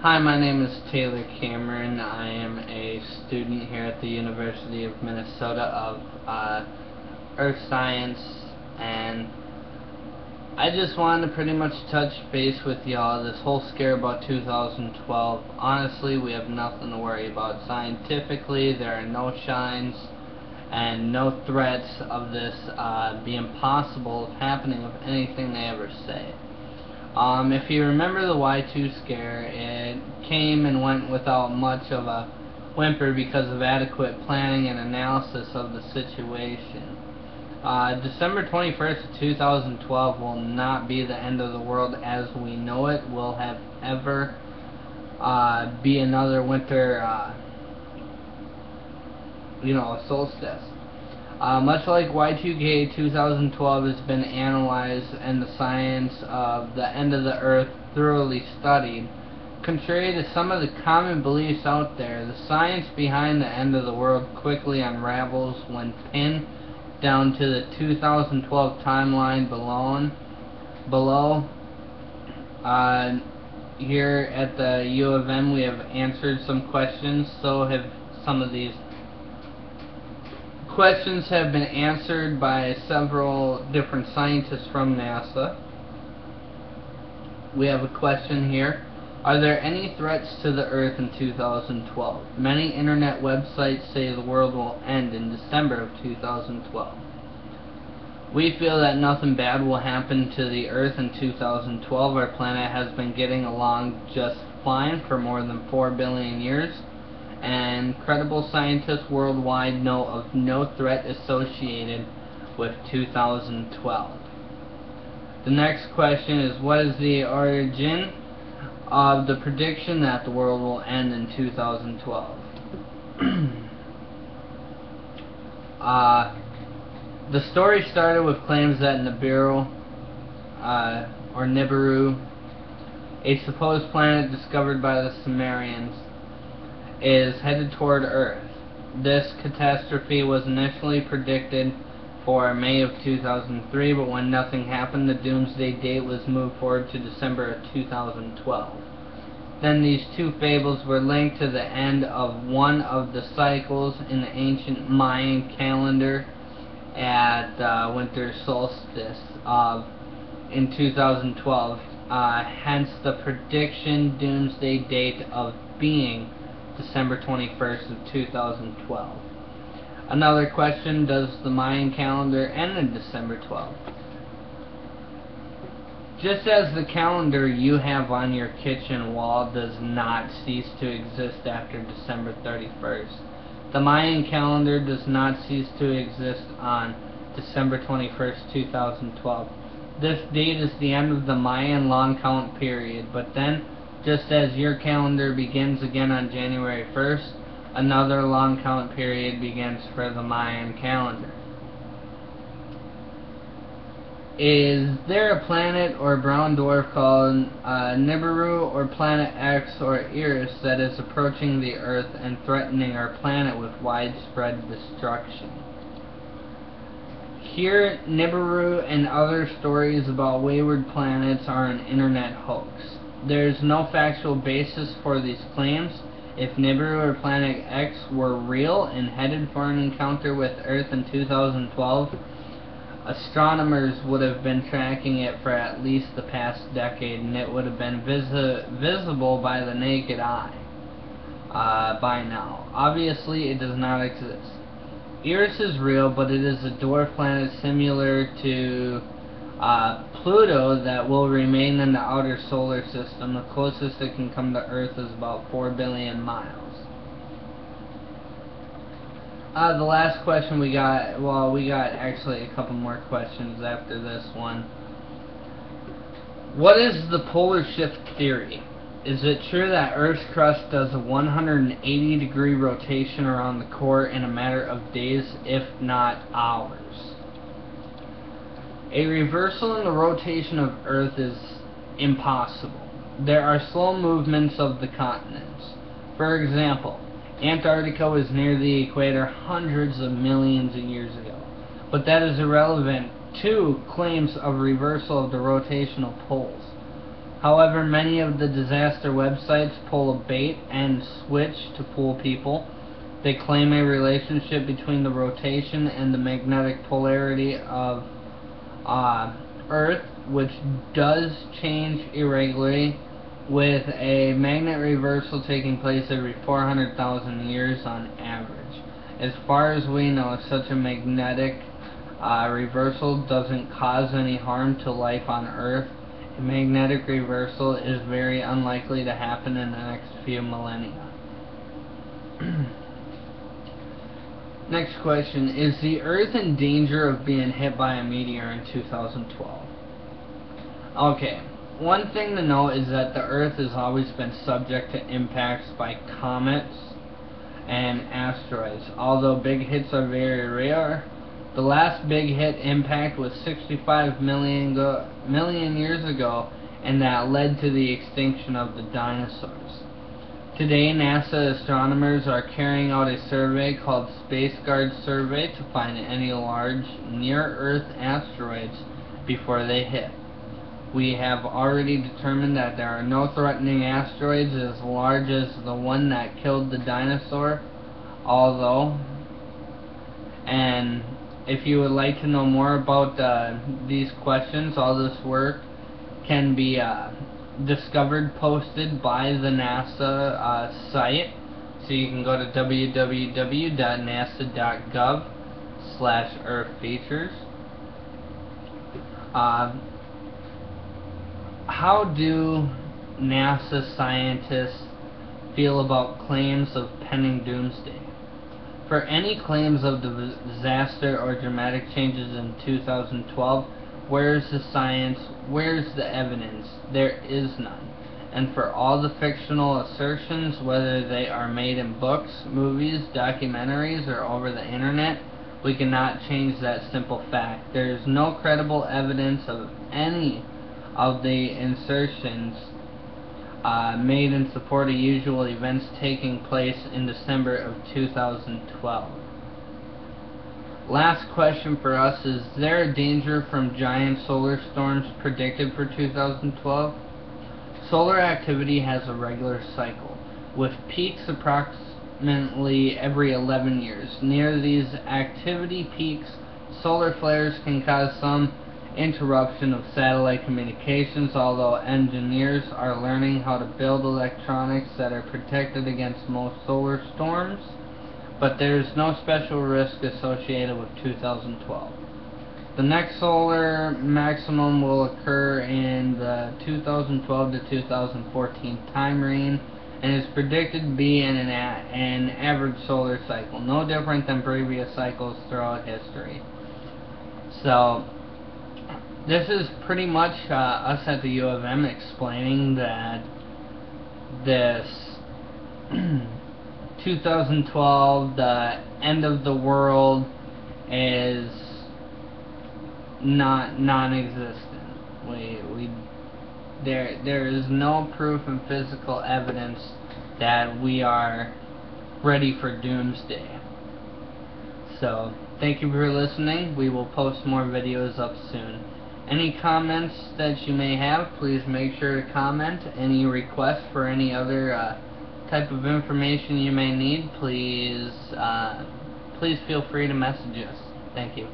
Hi, my name is Taylor Cameron. I am a student here at the University of Minnesota of Earth Science, and I just wanted to pretty much touch base with y'all. This whole scare about 2012, honestly, we have nothing to worry about. Scientifically, there are no signs and no threats of this being possible of happening with anything they ever say. If you remember the Y2 scare, it came and went without much of a whimper because of adequate planning and analysis of the situation. December 21st, 2012 will not be the end of the world as we know it. Will have ever be another winter, a solstice. Much like Y2K, 2012 has been analyzed and the science of the end of the Earth thoroughly studied. Contrary to some of the common beliefs out there, the science behind the end of the world quickly unravels when pinned down to the 2012 timeline below. Here at the U of M we have answered some questions, so have some of these questions have been answered by several different scientists from NASA. We have a question here. Are there any threats to the Earth in 2012? Many internet websites say the world will end in December of 2012. We feel that nothing bad will happen to the Earth in 2012. Our planet has been getting along just fine for more than 4 billion years. And credible scientists worldwide know of no threat associated with 2012. The next question is, what is the origin of the prediction that the world will end in 2012? The story started with claims that Nibiru, a supposed planet discovered by the Sumerians, is headed toward Earth. This catastrophe was initially predicted for May of 2003, but when nothing happened, the doomsday date was moved forward to December of 2012. Then these two fables were linked to the end of one of the cycles in the ancient Mayan calendar at winter solstice in 2012. Hence the prediction doomsday date of being December 21st of 2012. Another question, does the Mayan calendar end in December 12th? Just as the calendar you have on your kitchen wall does not cease to exist after December 31st, the Mayan calendar does not cease to exist on December 21st, 2012. This date is the end of the Mayan long count period, but then, just as your calendar begins again on January 1st, another long count period begins for the Mayan calendar. Is there a planet or brown dwarf called Nibiru or Planet X or Eris that is approaching the Earth and threatening our planet with widespread destruction? Here, Nibiru and other stories about wayward planets are an internet hoax. There is no factual basis for these claims. If Nibiru or Planet X were real and headed for an encounter with Earth in 2012, astronomers would have been tracking it for at least the past decade, and it would have been visible by the naked eye by now. Obviously, it does not exist. Eris is real, but it is a dwarf planet similar to Pluto that will remain in the outer solar system. The closest it can come to Earth is about 4 billion miles. The last question we got, we got actually a couple more questions after this one. What is the polar shift theory? Is it true that Earth's crust does a 180-degree rotation around the core in a matter of days, if not hours? A reversal in the rotation of Earth is impossible. There are slow movements of the continents. For example, Antarctica was near the equator hundreds of millions of years ago. But that is irrelevant to claims of reversal of the rotational poles. However, many of the disaster websites pull a bait and switch to fool people. They claim a relationship between the rotation and the magnetic polarity of Earth, which does change irregularly, with a magnet reversal taking place every 400,000 years on average. As far as we know, such a magnetic reversal doesn't cause any harm to life on Earth. A magnetic reversal is very unlikely to happen in the next few millennia. Next question, is the Earth in danger of being hit by a meteor in 2012? Okay, one thing to note is that the Earth has always been subject to impacts by comets and asteroids. Although big hits are very rare, the last big hit impact was 65 million years ago, and that led to the extinction of the dinosaurs. Today, NASA astronomers are carrying out a survey called SpaceGuard Survey to find any large near-Earth asteroids before they hit. We have already determined that there are no threatening asteroids as large as the one that killed the dinosaur, and if you would like to know more about these questions, all this work can be discovered, posted by the NASA site. So you can go to www.nasa.gov/earthfeatures. How do NASA scientists feel about claims of pending doomsday? For any claims of disaster or dramatic changes in 2012, where's the science? Where's the evidence? There is none. And for all the fictional assertions, whether they are made in books, movies, documentaries, or over the internet, we cannot change that simple fact. There is no credible evidence of any of the insertions made in support of usual events taking place in December of 2012. Last question for us, is there a danger from giant solar storms predicted for 2012? Solar activity has a regular cycle, with peaks approximately every 11 years. Near these activity peaks, solar flares can cause some interruption of satellite communications, although engineers are learning how to build electronics that are protected against most solar storms, but there is no special risk associated with 2012. The next solar maximum will occur in the 2012 to 2014 time range and is predicted to be in an average solar cycle, no different than previous cycles throughout history. So this is pretty much us at the U of M explaining that this 2012, the end of the world, is non-existent. There is no proof and physical evidence that we are ready for doomsday. So thank you for listening. We will post more videos up soon. Any comments that you may have, please make sure to comment. Any requests for any other type of information you may need, please feel free to message us. Thank you.